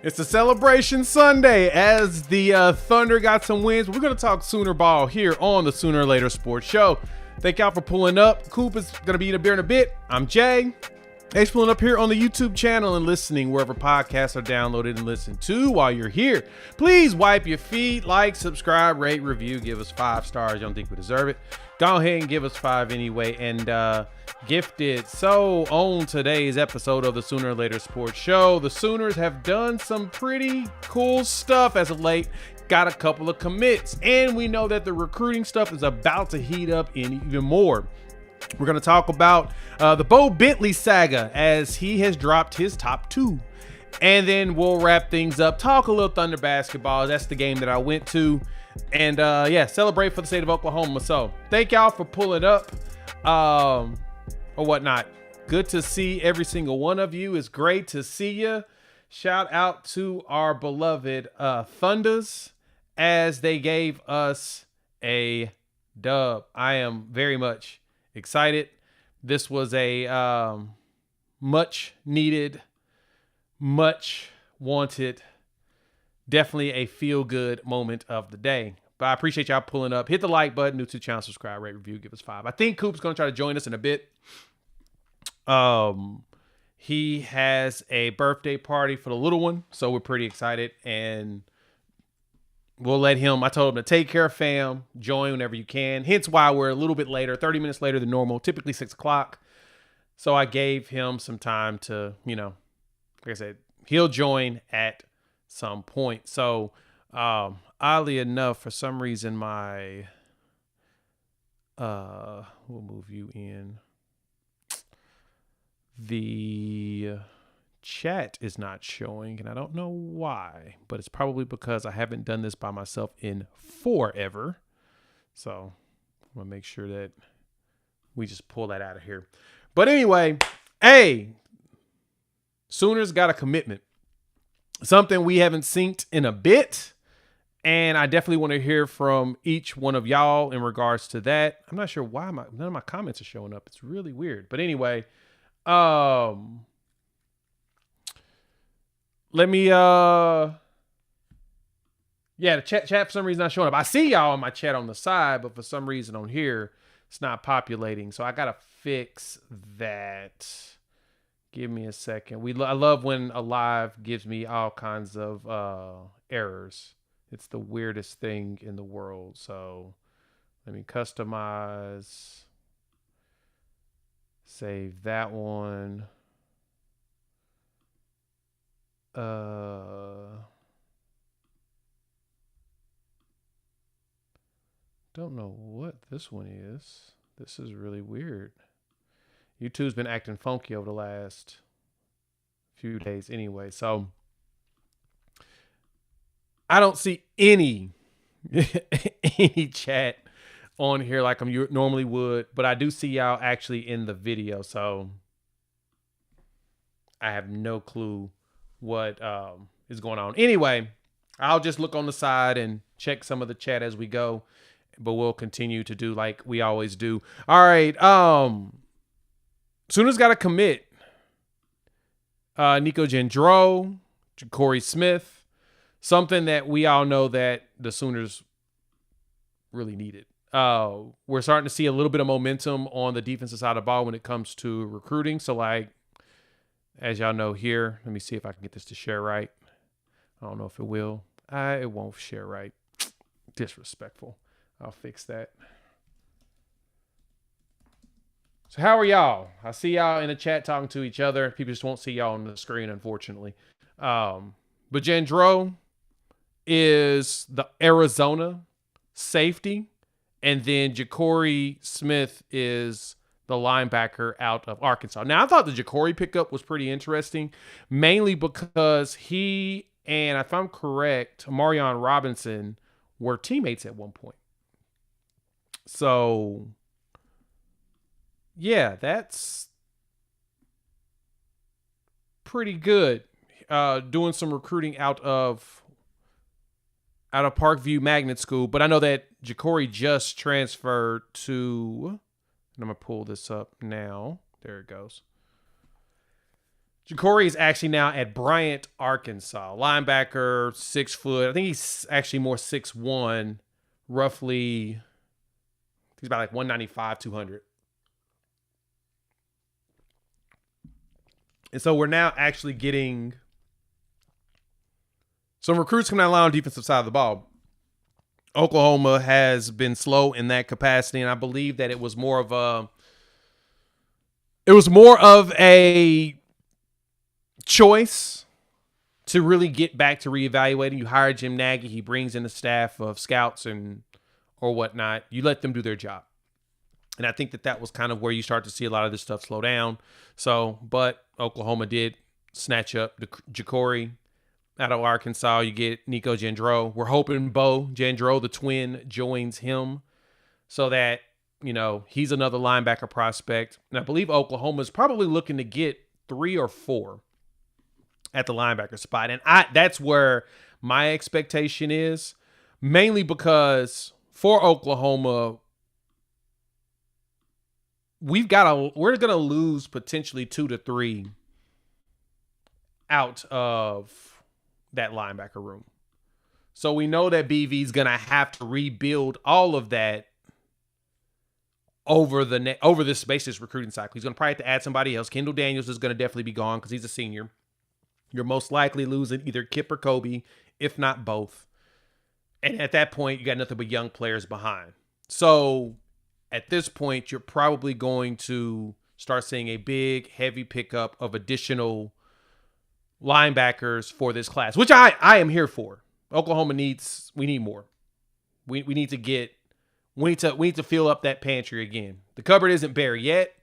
It's a celebration Sunday as the Thunder got some wins. We're going to talk Sooner ball here on the Sooner or Later Sports Show. Thank y'all for pulling up. Coop is going to be in a beer in a bit. I'm Jay. Thanks for pulling up here on the YouTube channel and listening wherever podcasts are downloaded and listened to. While you're here, please wipe your feet, like, subscribe, rate, review, give us 5 stars. You don't think we deserve it? Go ahead and give us 5 anyway and gift it. So on today's episode of the Sooner or Later Sports Show, the Sooners have done some pretty cool stuff as of late. Got a couple of commits, and we know that the recruiting stuff is about to heat up even more. We're going to talk about the Bo Bentley saga as he has dropped his top 2. And then we'll wrap things up, talk a little Thunder basketball. That's the game that I went to. And yeah, celebrate for the state of Oklahoma. So thank y'all for pulling up or whatnot. Good to see every single one of you. It's great to see you. Shout out to our beloved Thunders as they gave us a dub. I am very much excited. This was a much needed, much wanted, definitely a feel good moment of the day. But I appreciate y'all pulling up. Hit the like button, new to the channel, subscribe, rate, review, give us 5. I think Coop's gonna try to join us in a bit. He has a birthday party for the little one, so we're pretty excited, and we'll let him, I told him to take care of fam, join whenever you can. Hence why we're a little bit later, 30 minutes later than normal, typically 6 o'clock. So I gave him some time to, you know, like I said, he'll join at some point. So oddly enough, for some reason, we'll move you in. The chat is not showing, and I don't know why, but it's probably because I haven't done this by myself in forever. So I'm gonna make sure that we just pull that out of here. But anyway, hey, Sooners got a commitment, something we haven't synced in a bit, and I definitely want to hear from each one of y'all in regards to that. I'm not sure why none of my comments are showing up. It's really weird, but anyway. Let me yeah, the chat for some reason not showing up. I see y'all in my chat on the side, but for some reason on here it's not populating. So I gotta fix that. Give me a second. I love when a live gives me all kinds of errors. It's the weirdest thing in the world. So let me customize. Save that one. Don't know what this one is. This is really weird. YouTube's been acting funky over the last few days anyway. So I don't see any chat on here like I normally would, but I do see y'all actually in the video. So I have no clue what is going on. Anyway, I'll just look on the side and check some of the chat as we go, but we'll continue to do like we always do. All right. Sooners got to commit. Nico Gendreau, Corey Smith, something that we all know that the Sooners really needed. We're starting to see a little bit of momentum on the defensive side of the ball when it comes to recruiting. So like, as y'all know here, let me see if I can get this to share right. I don't know if it will. It won't share right. Disrespectful. I'll fix that. So how are y'all? I see y'all in the chat talking to each other. People just won't see y'all on the screen, unfortunately. But Gendreau is the Arizona safety. And then Ja'Cory Smith is the linebacker out of Arkansas. Now, I thought the Ja'Cory pickup was pretty interesting, mainly because he and, if I'm correct, Marion Robinson were teammates at one point. So, yeah, that's pretty good. Doing some recruiting out of Parkview Magnet School, but I know that Ja'Cory just transferred to, and I'm going to pull this up now. There it goes. Ja'Cory is actually now at Bryant, Arkansas. Linebacker, 6 foot. I think he's actually more 6'1", roughly. He's about like 195, 200. And so we're now actually getting some recruits coming out on the defensive side of the ball. Oklahoma has been slow in that capacity, and I believe that it was more of a choice to really get back to reevaluating. You hire Jim Nagy, he brings in a staff of scouts or whatnot. You let them do their job. And I think that was kind of where you start to see a lot of this stuff slow down. So, but Oklahoma did snatch up Ja'Cory out of Arkansas. You get Nico Gendreau. We're hoping Bo Gendreau, the twin, joins him so that, he's another linebacker prospect. And I believe Oklahoma is probably looking to get 3 or 4 at the linebacker spot. And that's where my expectation is, mainly because for Oklahoma, we're going to lose potentially 2 to 3 out of that linebacker room. So we know that BV is going to have to rebuild all of that over this basis recruiting cycle. He's going to probably have to add somebody else. Kendall Daniels is going to definitely be gone because he's a senior. You're most likely losing either Kip or Kobe, if not both. And at that point, you got nothing but young players behind. So at this point, you're probably going to start seeing a big, heavy pickup of additional linebackers for this class, which I am here for. Oklahoma we need more. We need to fill up that pantry again. The cupboard isn't bare yet,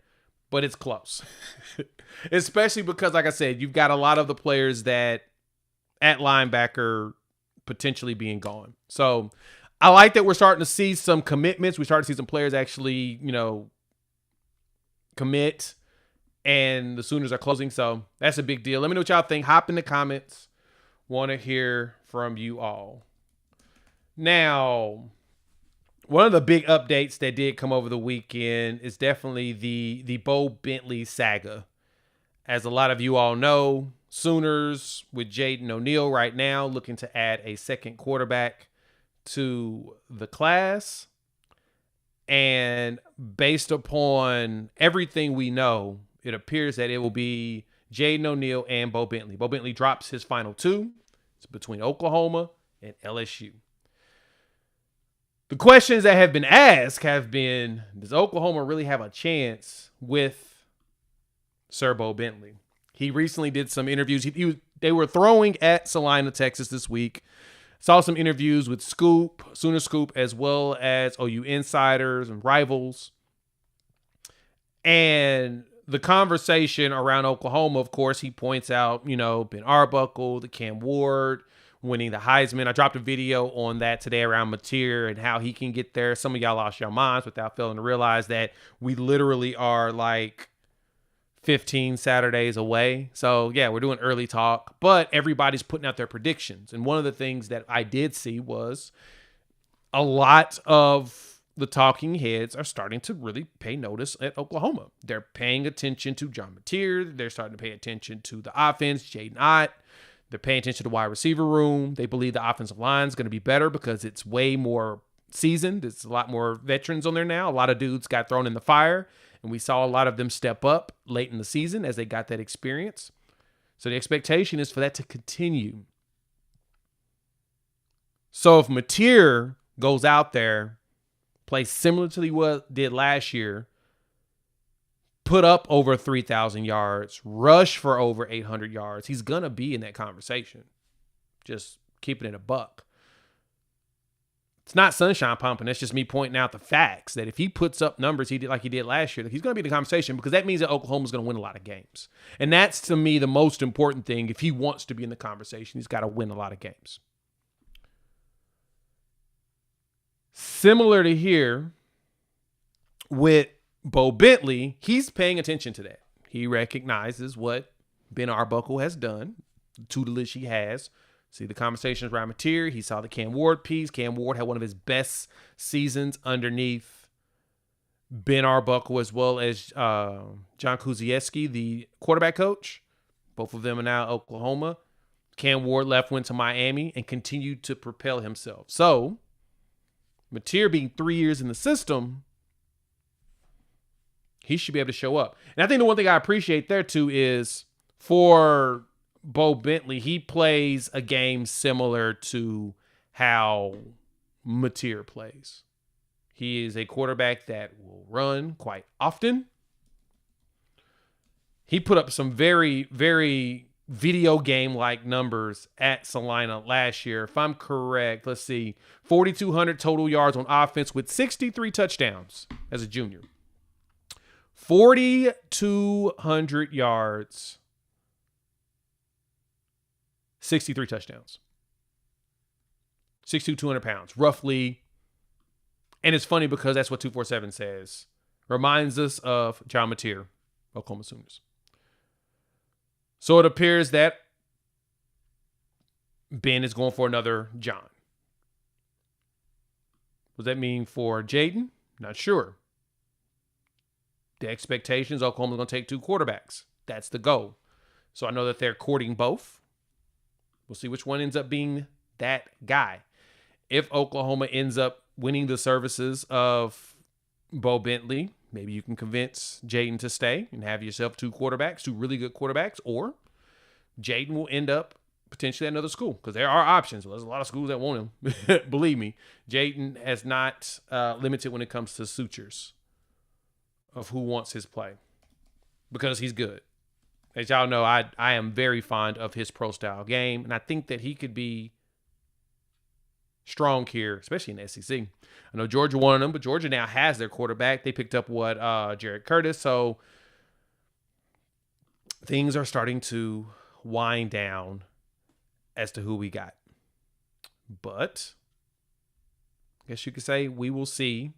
but it's close. Especially because, like I said, you've got a lot of the players that at linebacker potentially being gone. So I like that we're starting to see some commitments. We start to see some players actually, commit, and the Sooners are closing. So that's a big deal. Let me know what y'all think. Hop in the comments. Want to hear from you all. Now, one of the big updates that did come over the weekend is definitely the Bo Bentley saga. As a lot of you all know, Sooners with Jaden O'Neal right now looking to add a second quarterback to the class. And based upon everything we know, it appears that it will be Jaden O'Neal and Bo Bentley. Bo Bentley drops his final 2. It's between Oklahoma and LSU. The questions that have been asked have been, does Oklahoma really have a chance with Sir Bo Bentley? He recently did some interviews. They were throwing at Salina, Texas this week. Saw some interviews with Scoop, Sooner Scoop, as well as OU insiders and rivals. And the conversation around Oklahoma, of course, he points out, Ben Arbuckle, the Cam Ward, winning the Heisman. I dropped a video on that today around Mateer and how he can get there. Some of y'all lost your minds without failing to realize that we literally are like 15 Saturdays away. So yeah, we're doing early talk, but everybody's putting out their predictions. And one of the things that I did see was a lot of the talking heads are starting to really pay notice at Oklahoma. They're paying attention to John Mateer. They're starting to pay attention to the offense, Jaden Ott. They're paying attention to the wide receiver room. They believe the offensive line is going to be better because it's way more seasoned. There's a lot more veterans on there now. A lot of dudes got thrown in the fire, and we saw a lot of them step up late in the season as they got that experience. So the expectation is for that to continue. So if Mateer goes out there, plays similar to what he did last year, put up over 3,000 yards, rush for over 800 yards, he's going to be in that conversation. Just keeping it a buck. It's not sunshine pumping. That's just me pointing out the facts that if he puts up numbers he did last year, he's going to be in the conversation because that means that Oklahoma's going to win a lot of games. And that's, to me, the most important thing. If he wants to be in the conversation, he's got to win a lot of games. Similar to here with Bo Bentley, he's paying attention to that. He recognizes what Ben Arbuckle has done, the tutelage he has. See the conversations around Mateer. He saw the Cam Ward piece. Cam Ward had one of his best seasons underneath Ben Arbuckle as well as John Kuzieski, the quarterback coach. Both of them are now at Oklahoma. Cam Ward left, went to Miami, and continued to propel himself. So, Mateer being 3 years in the system, he should be able to show up. And I think the one thing I appreciate there, too, is for Bo Bentley, he plays a game similar to how Mateer plays. He is a quarterback that will run quite often. He put up some very, very video game-like numbers at Salina last year. If I'm correct, let's see, 4,200 total yards on offense with 63 touchdowns as a junior. 4,200 yards, 63 touchdowns. 6'2", 200 pounds, roughly. And it's funny because that's what 247 says. Reminds us of John Mateer, Oklahoma Sooners. So it appears that Ben is going for another John. What does that mean for Jaden? Not sure. The expectations, Oklahoma's going to take 2 quarterbacks. That's the goal. So I know that they're courting both. We'll see which one ends up being that guy. If Oklahoma ends up winning the services of Bo Bentley, maybe you can convince Jaden to stay and have yourself 2 quarterbacks, 2 really good quarterbacks, or Jaden will end up potentially at another school because there are options. Well, there's a lot of schools that want him. Believe me, Jaden has not limited when it comes to sutures of who wants his play because he's good. As y'all know, I am very fond of his pro-style game, and I think that he could be strong here, especially in the SEC. I know Georgia wanted him, but Georgia now has their quarterback. They picked up Jared Curtis, so things are starting to wind down as to who we got. But I guess you could say we will see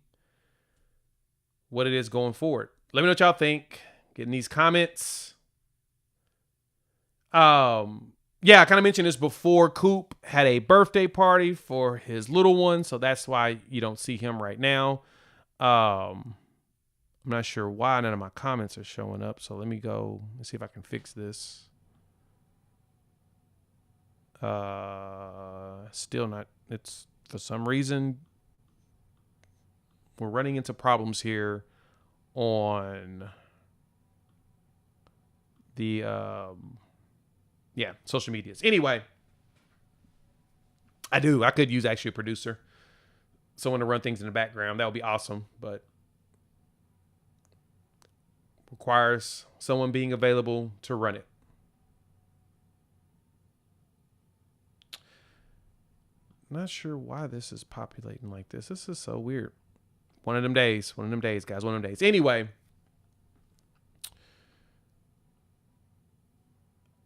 what it is going forward. Let me know what y'all think. Get in these comments. Yeah, I kind of mentioned this before. Coop had a birthday party for his little one, so that's why you don't see him right now. I'm not sure why none of my comments are showing up, so let me go and see if I can fix this. Still not. It's for some reason we're running into problems here on the social medias. Anyway, I could use actually a producer, someone to run things in the background. That would be awesome, but requires someone being available to run it. Not sure why this is populating like this. This is so weird. One of them days, guys. One of them days. Anyway,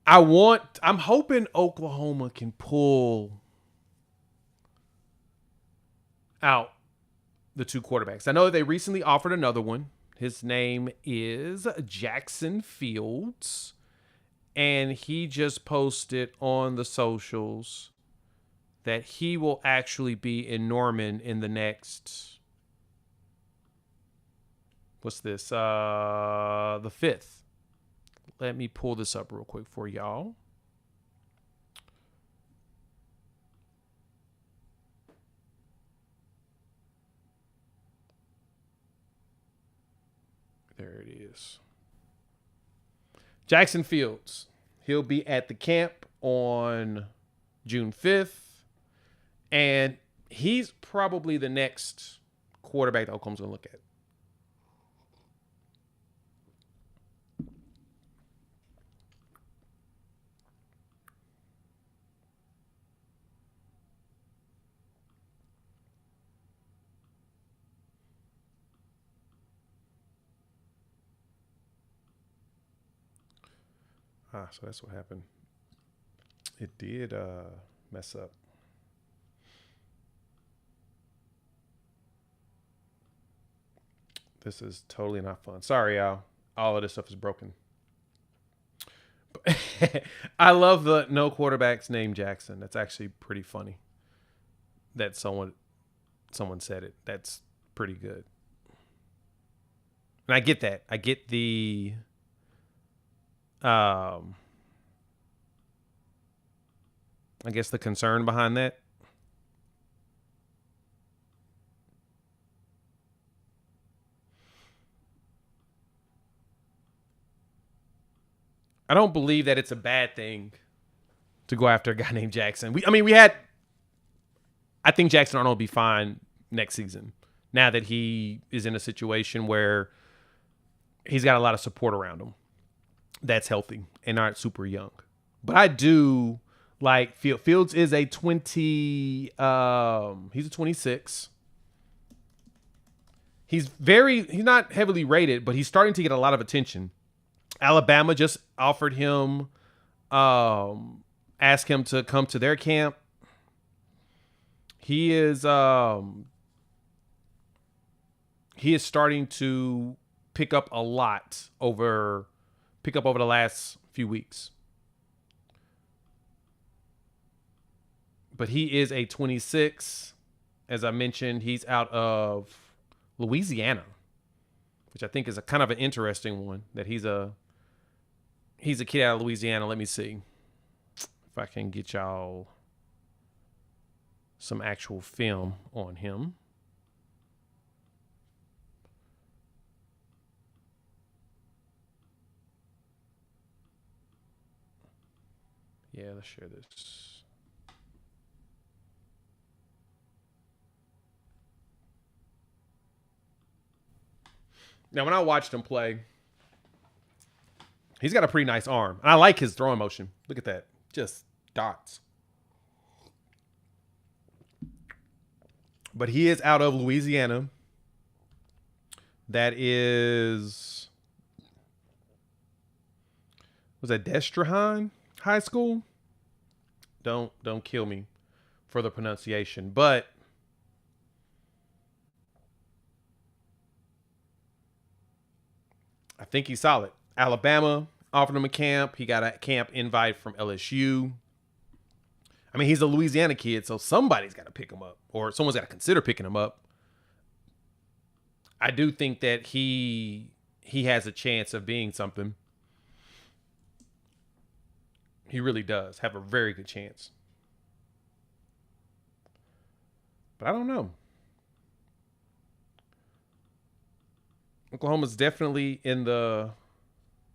I'm hoping Oklahoma can pull out the 2 quarterbacks. I know that they recently offered another one. His name is Jackson Fields, and he just posted on the socials that he will actually be in Norman in the next, what's this? The 5th. Let me pull this up real quick for y'all. There it is. Jackson Fields. He'll be at the camp on June 5th. And he's probably the next quarterback that Oklahoma's going to look at. So that's what happened. It did mess up. This is totally not fun. Sorry, y'all. All of this stuff is broken. I love the no quarterbacks named Jackson. That's actually pretty funny that someone said it. That's pretty good. And I get that. I get the I guess the concern behind that. I don't believe that it's a bad thing to go after a guy named Jackson. I think Jackson Arnold will be fine next season now that he is in a situation where he's got a lot of support around him that's healthy and aren't super young. But I do like Fields is a 20. He's a 26. He's not heavily rated, but he's starting to get a lot of attention. Alabama just offered him, asked him to come to their camp. He is starting to pick up over the last few weeks. But he is a 26. As I mentioned, he's out of Louisiana, which I think is a kind of an interesting one, that he's a kid out of Louisiana. Let me see if I can get y'all some actual film on him. Yeah, let's share this. Now, when I watched him play, he's got a pretty nice arm. And I like his throwing motion. Look at that. Just dots. But he is out of Louisiana. That is, was that Destrehan High School? Don't kill me for the pronunciation. But I think he's solid. Alabama offered him a camp. He got a camp invite from LSU. I mean, he's a Louisiana kid, so somebody's got to pick him up, or someone's got to consider picking him up. I do think that he has a chance of being something. He really does have a very good chance. But I don't know. Oklahoma's definitely in the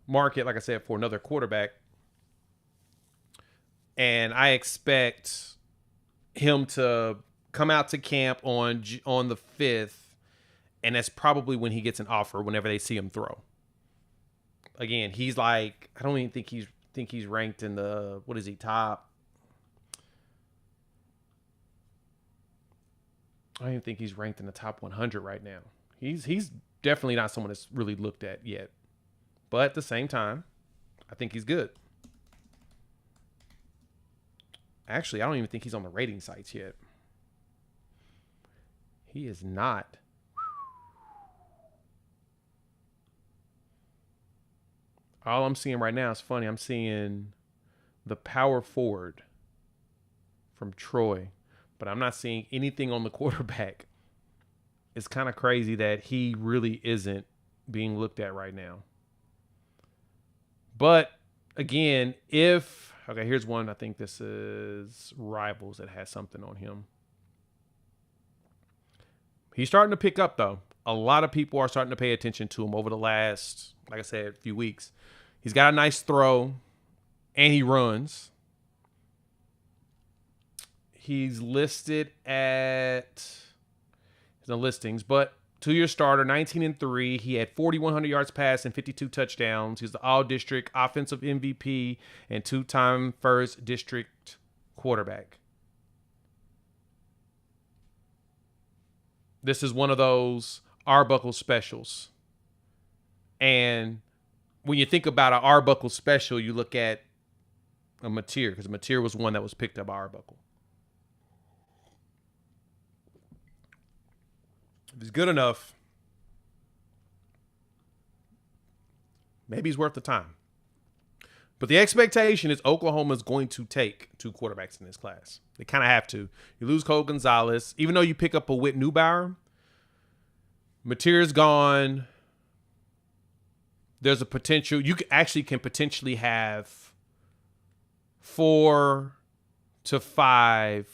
market, like I said, for another quarterback. And I expect him to come out to camp on the 5th, and that's probably when he gets an offer, whenever they see him throw. Again, he's like, I don't even think he's ranked in the, what is he, top? I don't even think he's ranked in the top 100 right now. He's definitely not someone that's really looked at yet. But at the same time, I think he's good. Actually, I don't even think he's on the rating sites yet. He is not. All I'm seeing right now is funny. I'm seeing the power forward from Troy, but I'm not seeing anything on the quarterback. It's kind of crazy that he really isn't being looked at right now. But again, okay, here's one. I think this is Rivals that has something on him. He's starting to pick up, though. A lot of people are starting to pay attention to him over the last, like I said, few weeks. He's got a nice throw, and he runs. He's listed at the listings, but 2-year starter, 19-3. He had 4,100 yards passed and 52 touchdowns. He's the all-district offensive MVP and 2-time first district quarterback. This is one of those Arbuckle specials. And when you think about an Arbuckle special, you look at a Mateer, because Mateer was one that was picked up by Arbuckle. If he's good enough, maybe he's worth the time. But the expectation is Oklahoma is going to take 2 quarterbacks in this class. They kind of have to. You lose Cole Gonzalez. Even though you pick up a Whit Neubauer, Mateer's gone. There's a potential. You actually can potentially have 4 to 5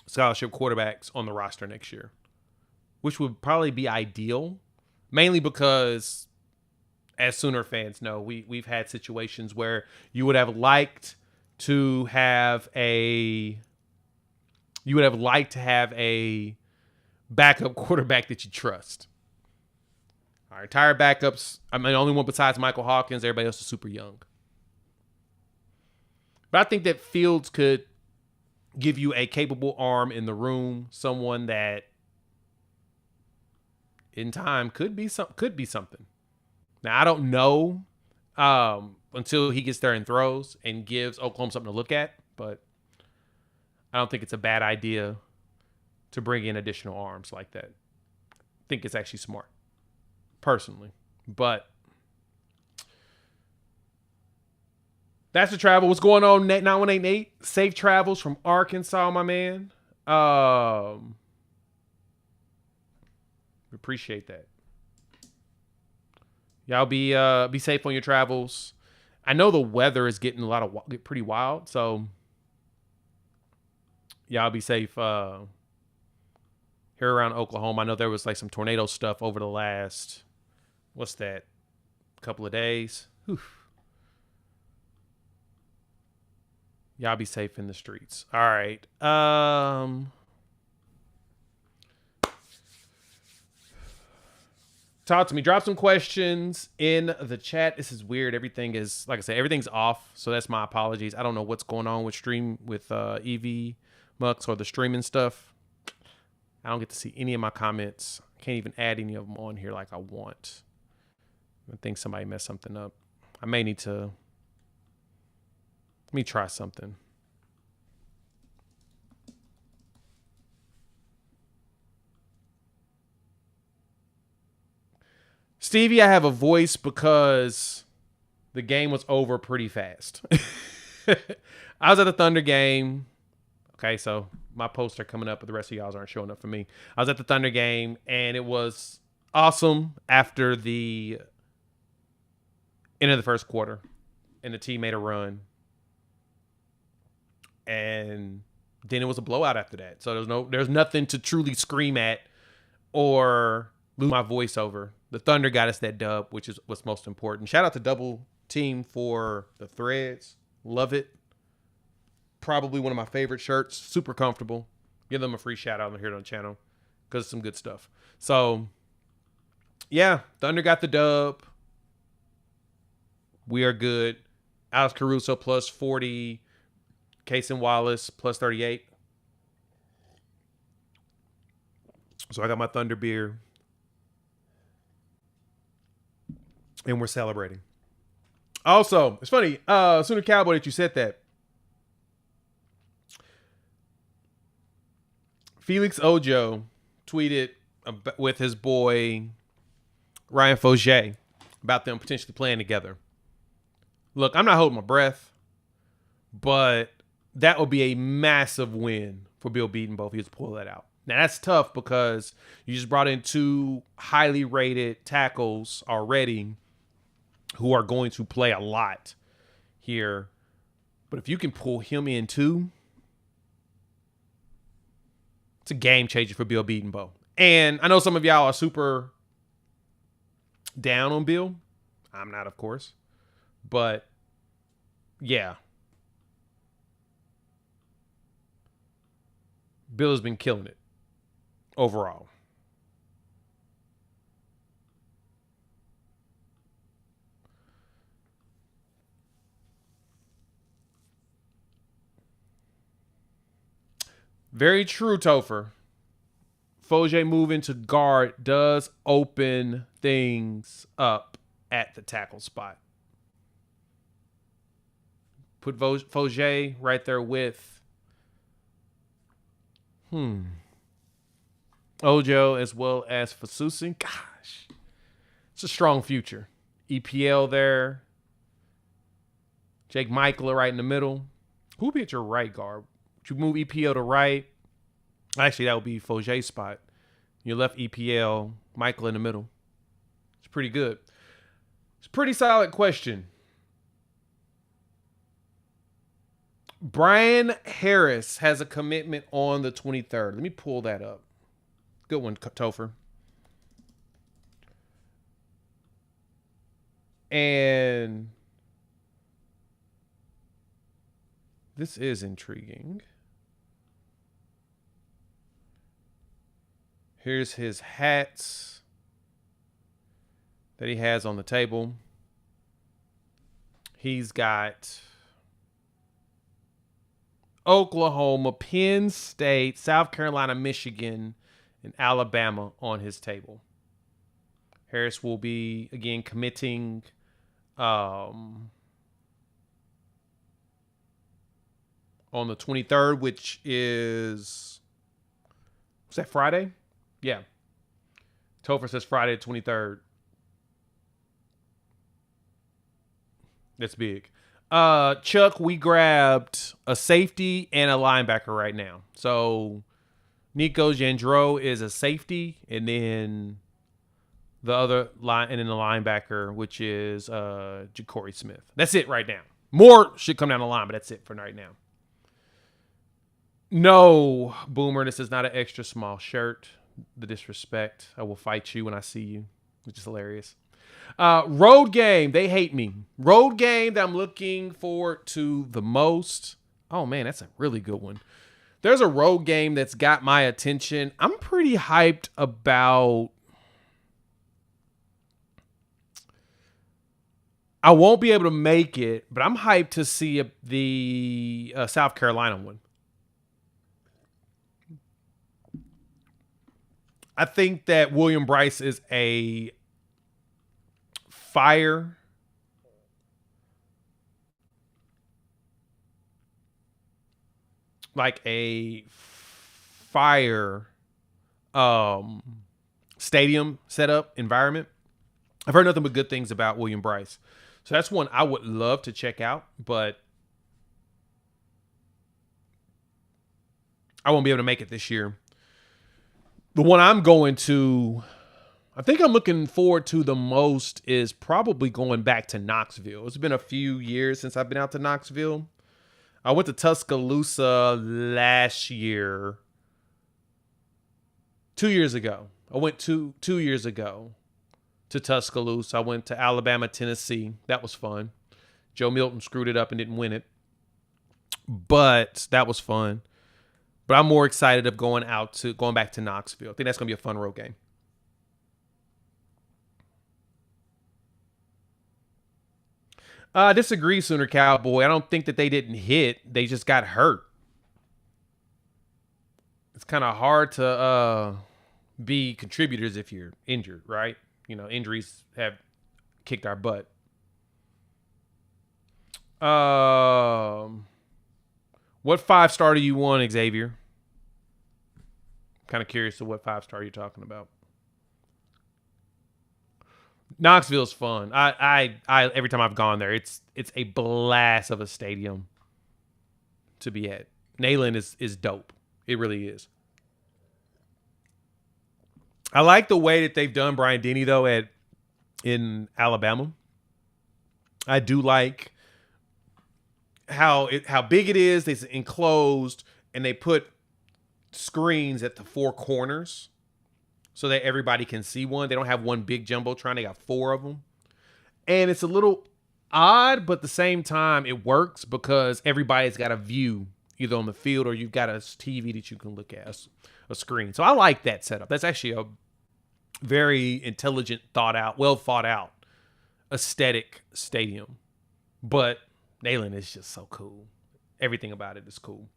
scholarship quarterbacks on the roster next year, which would probably be ideal, mainly because, as Sooner fans know, we've had situations where you would have liked to have a backup quarterback that you trust. Our entire backups, I mean, the only one besides Michael Hawkins, everybody else is super young. But I think that Fields could give you a capable arm in the room, someone that in time could be something. Now, I don't know until he gets there and throws and gives Oklahoma something to look at, but I don't think it's a bad idea to bring in additional arms like that. I think it's actually smart, personally. But that's the travel. What's going on, 9188? Safe travels from Arkansas, my man. Appreciate that. Y'all be safe on your travels. I know the weather is getting pretty wild, so y'all be safe here around Oklahoma. I know there was like some tornado stuff over the last, couple of days. Whew. Y'all be safe in the streets. All right. Talk to me. Drop some questions in the chat. This is weird. Everything is, like I said, everything's off. So that's my apologies. I don't know what's going on with EV Mux or the streaming stuff. I don't get to see any of my comments. Can't even add any of them on here like I want. I think somebody messed something up. I may need to. Let me try something. Stevie, I have a voice because the game was over pretty fast. I was at the Thunder game. Okay, so my posts are coming up, but the rest of y'all aren't showing up for me. I was at the Thunder game, and it was awesome after the end of the first quarter, and the team made a run. And then it was a blowout after that. So there's nothing to truly scream at or lose my voice over. The Thunder got us that dub, which is what's most important. Shout out to Double Team for the threads. Love it. Probably one of my favorite shirts. Super comfortable. Give them a free shout out here on the channel because it's some good stuff. So, yeah, Thunder got the dub. We are good. Alex Caruso plus 40. Casey Wallace plus 38. So I got my Thunder beer. And we're celebrating. Also, it's funny, Sooner Cowboy, that you said that. Felix Ojo tweeted with his boy Ryan Fauger about them potentially playing together. Look, I'm not holding my breath, but that would be a massive win for Bill Beatonbow if he was to pull that out. Now, that's tough because you just brought in 2 highly rated tackles already who are going to play a lot here. But if you can pull him in too, it's a game changer for Bill Beatonbow. And I know some of y'all are super down on Bill. I'm not, of course. But, yeah. Bill has been killing it overall. Very true, Topher. Fauger moving to guard does open things up at the tackle spot. Put Fauger right there with Ojo as well as Fasusi. Gosh, it's a strong future. EPL there. Jake Michael right in the middle. Who would be at your right guard? Would you move EPL to right? Actually, that would be Fauger's spot. Your left EPL, Michael in the middle. It's pretty good. It's a pretty solid question. Brian Harris has a commitment on the 23rd. Let me pull that up. Good one, Topher. And this is intriguing. Here's his hats that he has on the table. He's got Oklahoma, Penn State, South Carolina, Michigan, and Alabama on his table. Harris will be, again, committing on the 23rd, which is that Friday? Yeah. Topher says Friday the 23rd. That's big. Chuck, we grabbed a safety and a linebacker right now. So Nico Jandreau is a safety, and then the other line, and then the linebacker, which is Ja'Cory Smith. That's it right now. More should come down the line, but that's it for right now. No, Boomer, this is not an extra small shirt. The disrespect. I will fight you when I see you, which is hilarious. Road game. They hate me. Road game that I'm looking forward to the most. Oh, man, that's a really good one. There's a road game that's got my attention. I'm pretty hyped about. I won't be able to make it, but I'm hyped to see the South Carolina one. I think that William Bryce is a fire stadium setup environment. I've heard nothing but good things about William Bryce. So that's one I would love to check out, but I won't be able to make it this year. The one I'm going to, I think I'm looking forward to the most is probably going back to Knoxville. It's been a few years since I've been out to Knoxville. I went to Tuscaloosa last year. 2 years ago. I went 2 years ago to Tuscaloosa. I went to Alabama, Tennessee. That was fun. Joe Milton screwed it up and didn't win it. But that was fun. But I'm more excited of going back to Knoxville. I think that's going to be a fun road game. I disagree, Sooner Cowboy. I don't think that they didn't hit. They just got hurt. It's kind of hard to be contributors if you're injured, right? You know, injuries have kicked our butt. What 5-star do you want, Xavier? Kind of curious to what 5-star you're talking about. Knoxville's fun. I every time I've gone there, it's a blast of a stadium to be at. Neyland is dope. It really is. I like the way that they've done Bryant Denny though in Alabama. I do like how big it is. It's enclosed and they put screens at the 4 corners so that everybody can see one. They don't have one big jumbotron. They got 4 of them. And it's a little odd, but at the same time, it works because everybody's got a view either on the field or you've got a TV that you can look at, a screen. So I like that setup. That's actually a very intelligent, well thought out aesthetic stadium. But Neyland is just so cool. Everything about it is cool.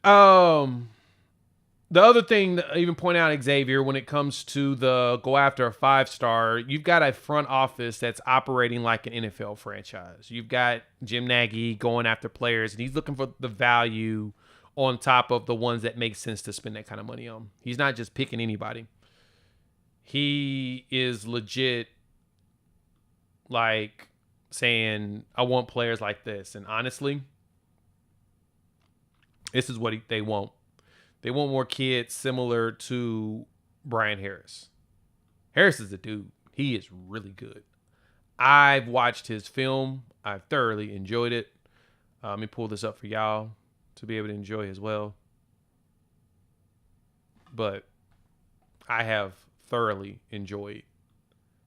The other thing that I even point out, Xavier, when it comes to the go after a 5-star, you've got a front office that's operating like an NFL franchise. You've got Jim Nagy going after players, and he's looking for the value on top of the ones that make sense to spend that kind of money on. He's not just picking anybody. He is legit like saying, I want players like this. And honestly, this is what they want. They want more kids similar to Brian Harris. Harris is a dude. He is really good. I've watched his film. I've thoroughly enjoyed it. Let me pull this up for y'all to be able to enjoy as well. But I have thoroughly enjoyed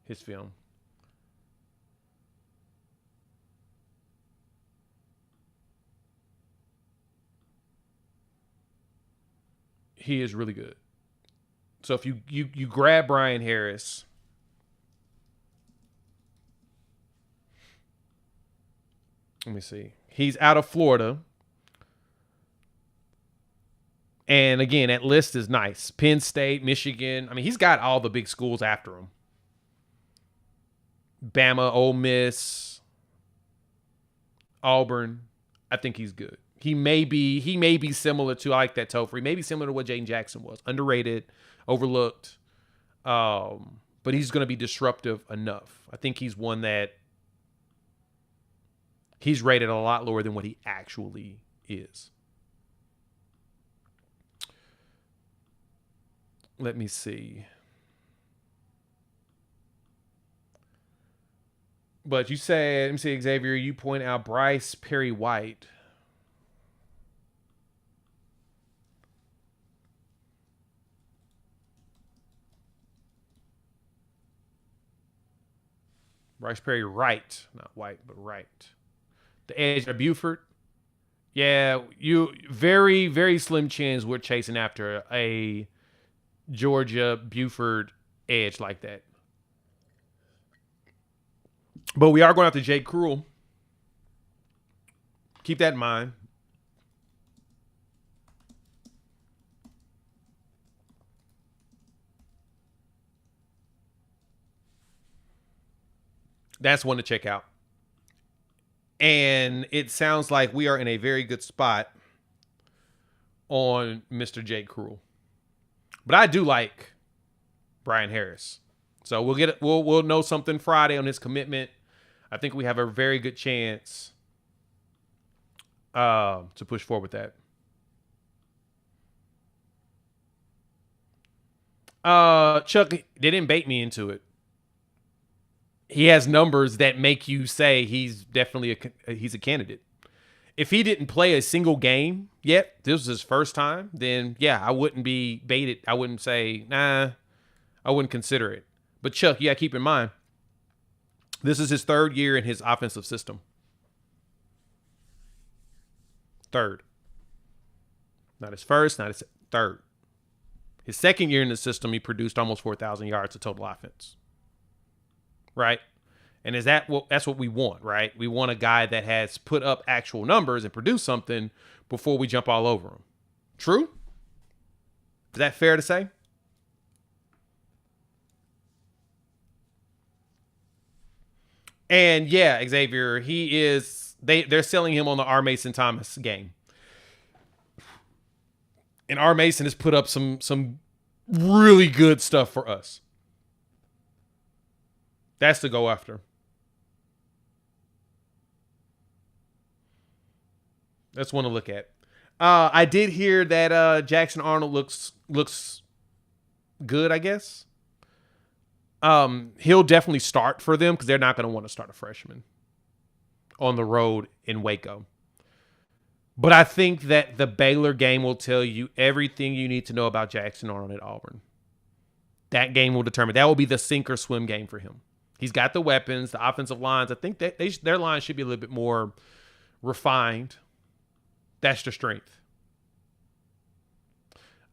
his film. He is really good. So if you grab Brian Harris, let me see. He's out of Florida. And again, that list is nice. Penn State, Michigan. I mean, he's got all the big schools after him. Bama, Ole Miss, Auburn. I think he's good. He may be similar to, I like that Topher. He may be similar to what Jaden Jackson was. Underrated, overlooked. But he's going to be disruptive enough. I think he's one that he's rated a lot lower than what he actually is. Let me see. But you said, let me see, Xavier, you point out Bryce Perry White. Bryce Perry Wright, not White, but Wright. The edge of Buford. Yeah, you very, very slim chance we're chasing after a Georgia Buford edge like that. But we are going after Jay Coop. Keep that in mind. That's one to check out. And it sounds like we are in a very good spot on Mr. Jay Coop. But I do like Brian Harris. So we'll know something Friday on his commitment. I think we have a very good chance to push forward with that. Chuck, they didn't bait me into it. He has numbers that make you say he's definitely he's a candidate. If he didn't play a single game yet, this was his first time, then yeah, I wouldn't be baited. I wouldn't say, nah, I wouldn't consider it. But Chuck, you got to keep in mind, this is his third year in his offensive system. Third. Not his first, not his third. His second year in the system, he produced almost 4,000 yards of total offense. Right? And that's what we want, right? We want a guy that has put up actual numbers and produced something before we jump all over him. True? Is that fair to say? And yeah, Xavier, they're selling him on the R. Mason Thomas game. And R. Mason has put up some really good stuff for us. That's to go after. That's one to look at. I did hear that Jackson Arnold looks good, I guess. He'll definitely start for them because they're not going to want to start a freshman on the road in Waco. But I think that the Baylor game will tell you everything you need to know about Jackson Arnold at Auburn. That game will determine. That will be the sink or swim game for him. He's got the weapons, the offensive lines. I think that their line should be a little bit more refined. That's the strength.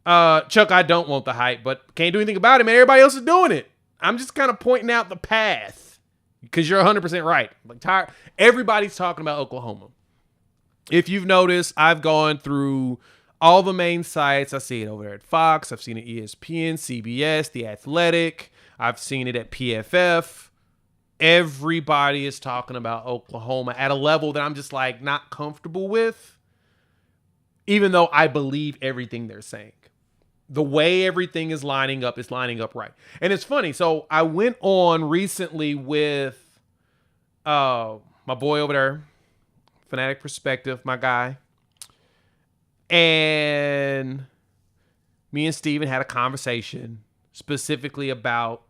Chuck, I don't want the hype, but can't do anything about it, man. Everybody else is doing it. I'm just kind of pointing out the path because you're 100% right. Like, everybody's talking about Oklahoma. If you've noticed, I've gone through all the main sites. I see it over there at Fox. I've seen it at ESPN, CBS, The Athletic. I've seen it at PFF. Everybody is talking about Oklahoma at a level that I'm just like not comfortable with, even though I believe everything they're saying. The way everything is lining up right. And it's funny. So I went on recently with my boy over there, Fanatic Perspective, my guy. And me and Steven had a conversation specifically about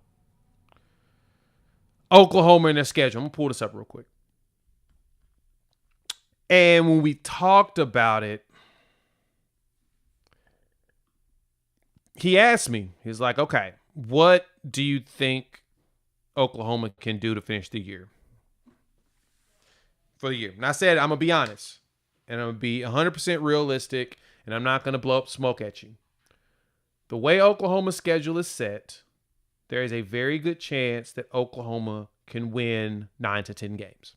Oklahoma in their schedule. I'm going to pull this up real quick. And when we talked about it, he asked me, he's like, okay, what do you think Oklahoma can do to finish the year? For the year. And I said, I'm going to be honest. And I'm going to be 100% realistic. And I'm not going to blow up smoke at you. The way Oklahoma's schedule is set, there is a very good chance that Oklahoma can win 9 to 10 games.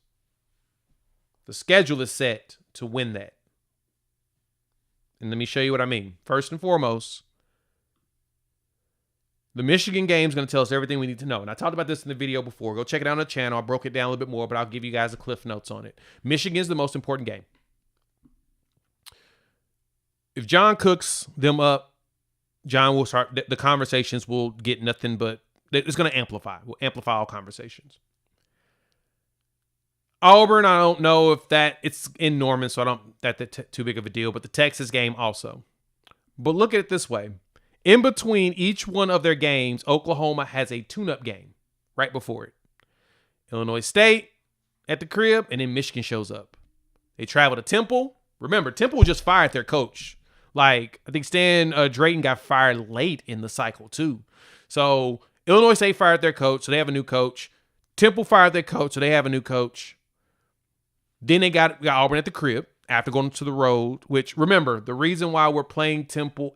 The schedule is set to win that. And let me show you what I mean. First and foremost, the Michigan game is going to tell us everything we need to know. And I talked about this in the video before. Go check it out on the channel. I broke it down a little bit more, but I'll give you guys the cliff notes on it. Michigan is the most important game. If John cooks them up, John will start, the conversations will get nothing but, it's going to amplify. We'll amplify all conversations. Auburn, I don't know if it's in Norman, so I don't, that's too big of a deal, but the Texas game also. But look at it this way. In between each one of their games, Oklahoma has a tune-up game right before it. Illinois State at the crib, and then Michigan shows up. They travel to Temple. Remember, Temple just fired their coach. Like, I think Stan Drayton got fired late in the cycle, too. So, Illinois State fired their coach, so they have a new coach. Temple fired their coach, so they have a new coach. Then they got Auburn at the crib after going to the road, which, remember, the reason why we're playing Temple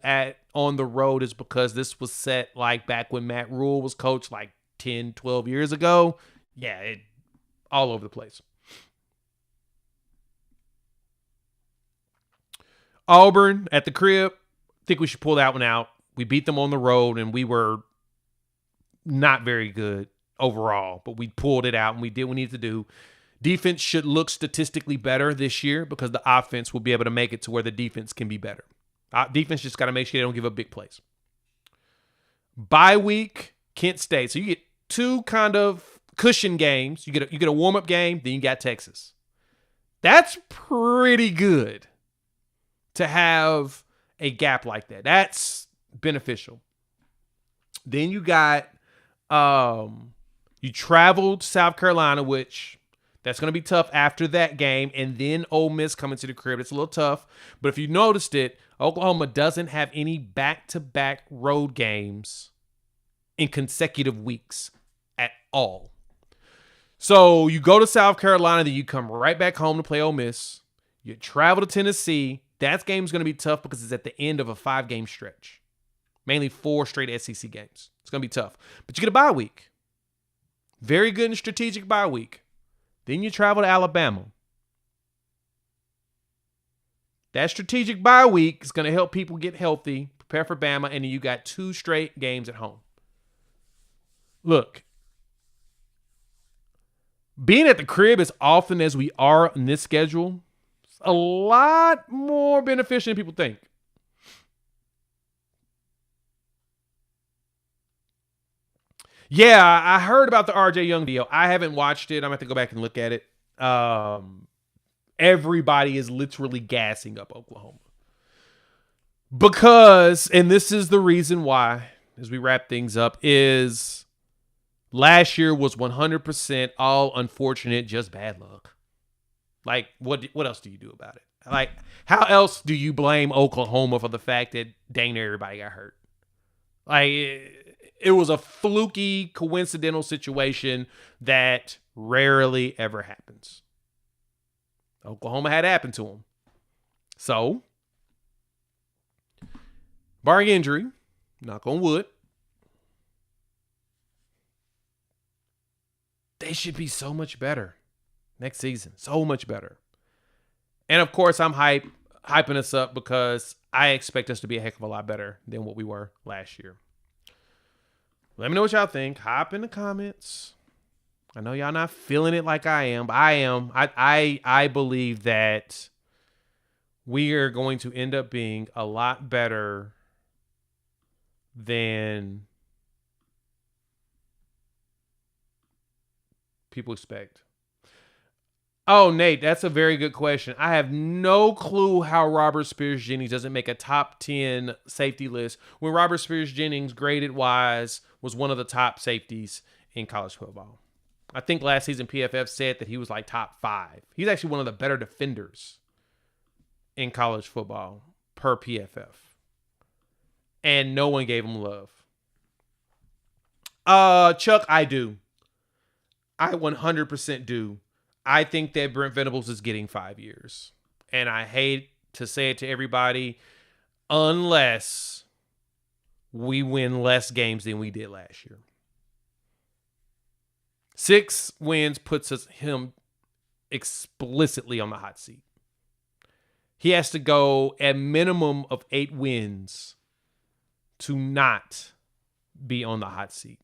on the road is because this was set like back when Matt Rule was coach like 10, 12 years ago. Yeah, all over the place. Auburn at the crib, think we should pull that one out. We beat them on the road, and we were not very good overall, but we pulled it out, and we did what we needed to do. Defense should look statistically better this year because the offense will be able to make it to where the defense can be better. Defense just got to make sure they don't give up big plays. Bye week, Kent State. So you get two kind of cushion games. You get a warm-up game, then you got Texas. That's pretty good to have a gap like that. That's beneficial. Then you got you traveled to South Carolina, which that's going to be tough after that game, and then Ole Miss coming to the crib. It's a little tough, but if you noticed it, Oklahoma doesn't have any back-to-back road games in consecutive weeks at all. So you go to South Carolina, then you come right back home to play Ole Miss. You travel to Tennessee. That game's going to be tough because it's at the end of a 5-game stretch. Mainly 4 straight SEC games. It's going to be tough. But you get a bye week. Very good and strategic bye week. Then you travel to Alabama. That strategic bye week is going to help people get healthy, prepare for Bama, and then you got 2 straight games at home. Look, being at the crib as often as we are in this schedule, is a lot more beneficial than people think. Yeah, I heard about the RJ Young video. I haven't watched it. I'm going to have to go back and look at it. Everybody is literally gassing up Oklahoma. Because, and this is the reason why, as we wrap things up, is last year was 100% all unfortunate, just bad luck. Like, what else do you do about it? Like, how else do you blame Oklahoma for the fact that dang near everybody got hurt? Like, it was a fluky, coincidental situation that rarely ever happens. Oklahoma had happened to them. So, barring injury, knock on wood, they should be so much better next season. So much better. And of course, I'm hyping us up because I expect us to be a heck of a lot better than what we were last year. Let me know what y'all think. Hop in the comments. I know y'all not feeling it like I am, but I am. I believe that we are going to end up being a lot better than people expect. Oh, Nate, that's a very good question. I have no clue how Robert Spears-Jennings doesn't make a top 10 safety list when Robert Spears-Jennings, graded wise, was one of the top safeties in college football. I think last season PFF said that he was like top 5. He's actually one of the better defenders in college football per PFF. And no one gave him love. Chuck, I do. I 100% do. I think that Brent Venables is getting 5 years. And I hate to say it to everybody, unless we win less games than we did last year. 6 wins puts him explicitly on the hot seat. He has to go a minimum of 8 wins to not be on the hot seat.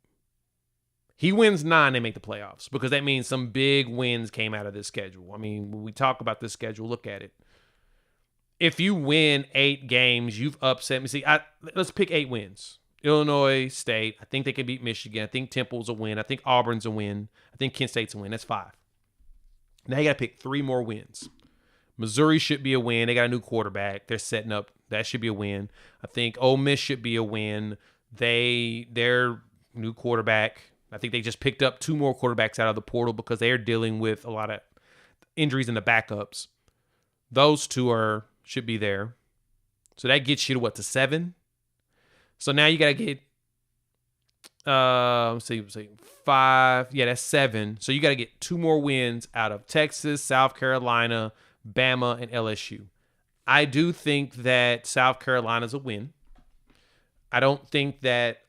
He wins 9, they make the playoffs, because that means some big wins came out of this schedule. I mean, when we talk about this schedule, look at it. If you win 8 games, you've upset me. See, let's pick 8 wins. Illinois State, I think they can beat Michigan. I think Temple's a win. I think Auburn's a win. I think Kent State's a win. That's 5. Now you got to pick 3 more wins. Missouri should be a win. They got a new quarterback. They're setting up. That should be a win. I think Ole Miss should be a win. Their new quarterback. I think they just picked up 2 more quarterbacks out of the portal because they're dealing with a lot of injuries in the backups. Those 2 should be there. So that gets you to 7? So now you got to get, let's see, 5. Yeah, that's 7. So you got to get 2 more wins out of Texas, South Carolina, Bama, and LSU. I do think that South Carolina's a win. I don't think that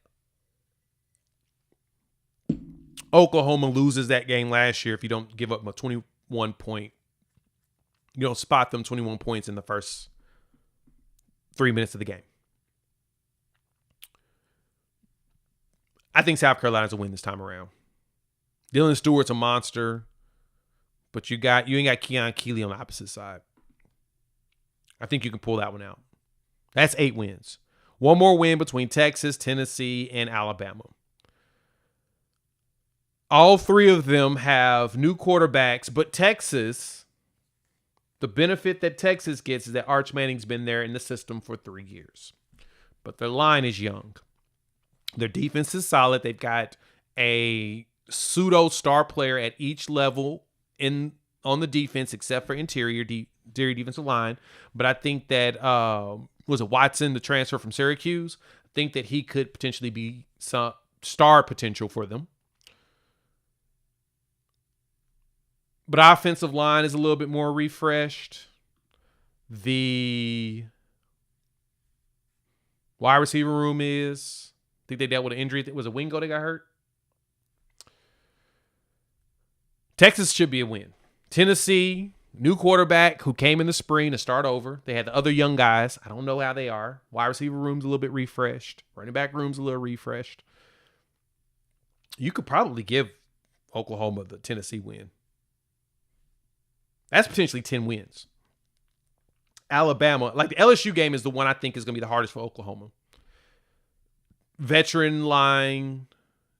Oklahoma loses that game last year if you don't give up a 21 point. You don't spot them 21 points in the first 3 minutes of the game. I think South Carolina's a win this time around. Dylan Stewart's a monster, but you ain't got Keon Keeley on the opposite side. I think you can pull that one out. That's 8 wins. 1 more win between Texas, Tennessee, and Alabama. All 3 of them have new quarterbacks, but Texas, the benefit that Texas gets is that Arch Manning's been there in the system for 3 years. But their line is young. Their defense is solid. They've got a pseudo star player at each level on the defense, except for interior defensive line. But I think that was it Watson, the transfer from Syracuse? I think that he could potentially be some star potential for them. But offensive line is a little bit more refreshed. The wide receiver room is. I think they dealt with an injury. It was a Wingo that got hurt. Texas should be a win. Tennessee, new quarterback who came in the spring to start over. They had the other young guys. I don't know how they are. Wide receiver room's a little bit refreshed. Running back room's a little refreshed. You could probably give Oklahoma the Tennessee win. That's potentially 10 wins. Alabama, like the LSU game is the one I think is going to be the hardest for Oklahoma. Veteran line,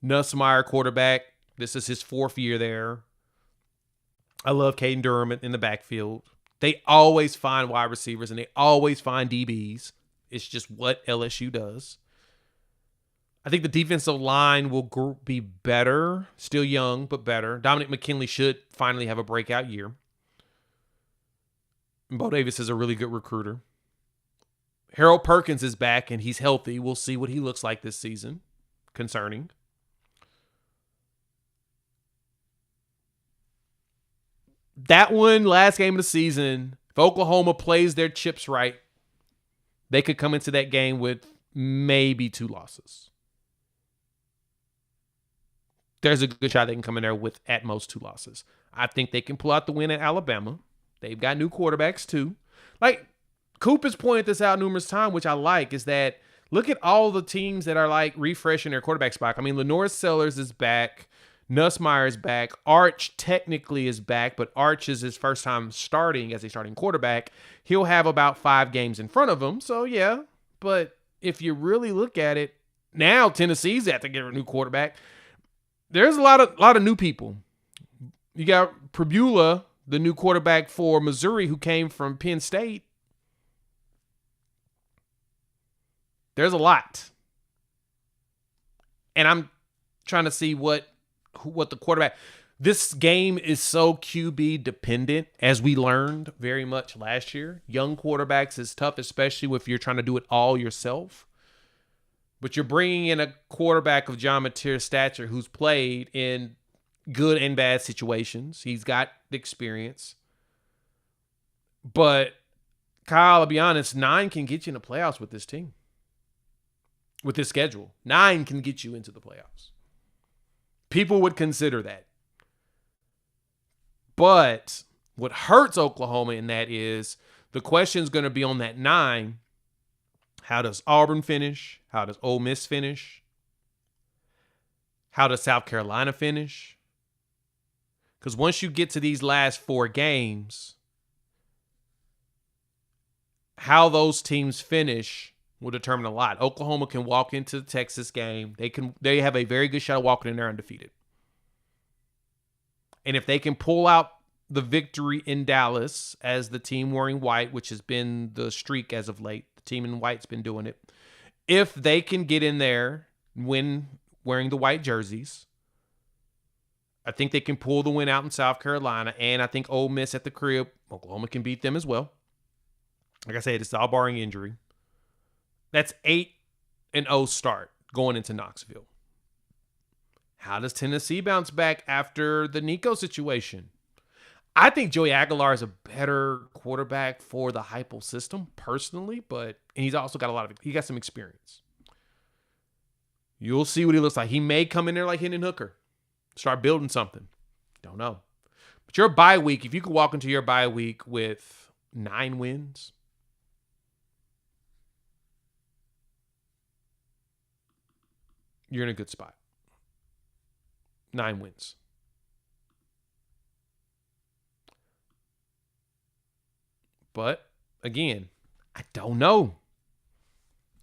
Nussmeier quarterback. This is his 4th year there. I love Caden Durham in the backfield. They always find wide receivers and they always find DBs. It's just what LSU does. I think the defensive line will be better. Still young, but better. Dominic McKinley should finally have a breakout year. And Bo Davis is a really good recruiter. Harold Perkins is back and he's healthy. We'll see what he looks like this season. Concerning. That one, last game of the season, if Oklahoma plays their chips right, they could come into that game with maybe 2 losses. There's a good shot they can come in there with at most 2 losses. I think they can pull out the win at Alabama. They've got new quarterbacks too. Like, Coop has pointed this out numerous times, which I like, is that look at all the teams that are like refreshing their quarterback spot. I mean, Lenore Sellers is back. Nussmeier is back. Arch technically is back, but Arch is his first time starting as a starting quarterback. He'll have about 5 games in front of him. So, yeah. But if you really look at it, now Tennessee's at to get a new quarterback. There's a lot of new people. You got Pribula, the new quarterback for Missouri, who came from Penn State. There's a lot. And I'm trying to see what the quarterback. This game is so QB dependent, as we learned very much last year. Young quarterbacks is tough, especially if you're trying to do it all yourself. But you're bringing in a quarterback of John Mateer's stature who's played in good and bad situations. He's got the experience. But Kyle, I'll be honest, 9 can get you in the playoffs with this team. With this schedule. 9 can get you into the playoffs. People would consider that. But what hurts Oklahoma in that is the question is going to be on that 9. How does Auburn finish? How does Ole Miss finish? How does South Carolina finish? Because once you get to these last 4 games, how those teams finish will determine a lot. Oklahoma can walk into the Texas game. They have a very good shot of walking in there undefeated. And if they can pull out the victory in Dallas as the team wearing white, which has been the streak as of late, the team in white's been doing it. If they can get in there, win wearing the white jerseys, I think they can pull the win out in South Carolina. And I think Ole Miss at the crib, Oklahoma can beat them as well. Like I said, it's all barring injury. That's 8-0 start going into Knoxville. How does Tennessee bounce back after the Nico situation? I think Joey Aguilar is a better quarterback for the Heupel system personally, and he's also got he got some experience. You'll see what he looks like. He may come in there like Hendon Hooker, start building something. Don't know. But your bye week, if you could walk into your bye week with 9 wins, you're in a good spot. 9 wins. But, again, I don't know.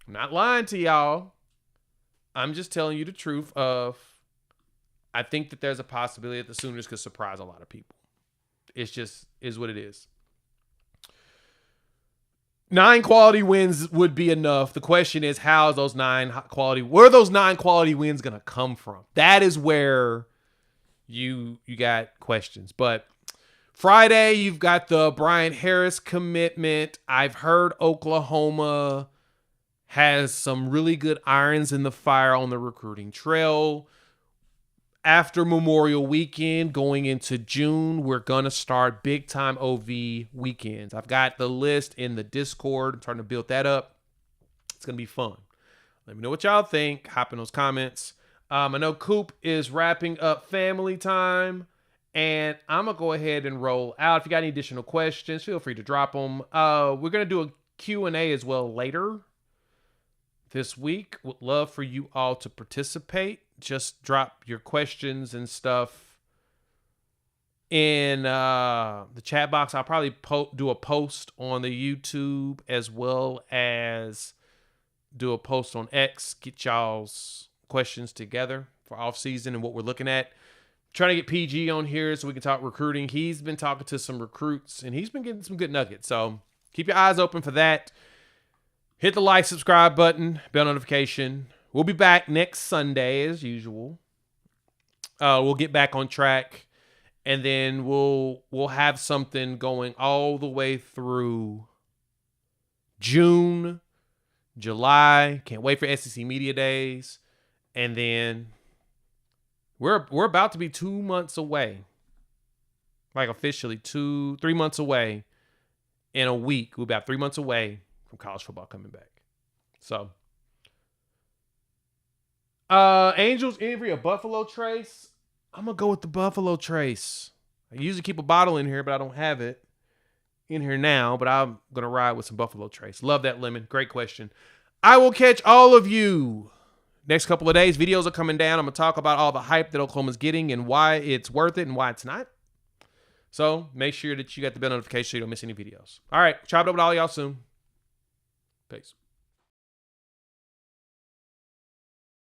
I'm not lying to y'all. I'm just telling you the truth of I think that there's a possibility that the Sooners could surprise a lot of people. It's just is what it is. 9 quality wins would be enough. The question is, where are those 9 quality wins going to come from? That is where you got questions. But Friday, you've got the Brian Harris commitment. I've heard Oklahoma has some really good irons in the fire on the recruiting trail. After Memorial Weekend, going into June, we're going to start big-time OV weekends. I've got the list in the Discord. I'm starting to build that up. It's going to be fun. Let me know what y'all think. Hop in those comments. I know Coop is wrapping up family time, and I'm going to go ahead and roll out. If you got any additional questions, feel free to drop them. We're going to do a Q&A as well later this week. Would love for you all to participate. Just drop your questions and stuff in the chat box. I'll probably do a post on the YouTube as well as do a post on X. Get y'all's questions together for off season and what we're looking at. Trying to get PG on here so we can talk recruiting. He's been talking to some recruits and he's been getting some good nuggets. So keep your eyes open for that. Hit the like, subscribe button, bell notification. We'll be back next Sunday as usual. We'll get back on track, and then we'll have something going all the way through June, July. Can't wait for SEC Media Days, and then we're about to be 2 months away, like officially 3 months away. In a week, we'll be about 3 months away from college football coming back. So. Angels Envy or Buffalo Trace? I'm going to go with the Buffalo Trace. I usually keep a bottle in here, but I don't have it in here now. But I'm going to ride with some Buffalo Trace. Love that lemon. Great question. I will catch all of you next couple of days. Videos are coming down. I'm going to talk about all the hype that Oklahoma's getting and why it's worth it and why it's not. So make sure that you got the bell notification so you don't miss any videos. All right. Chop it up with all y'all soon. Peace.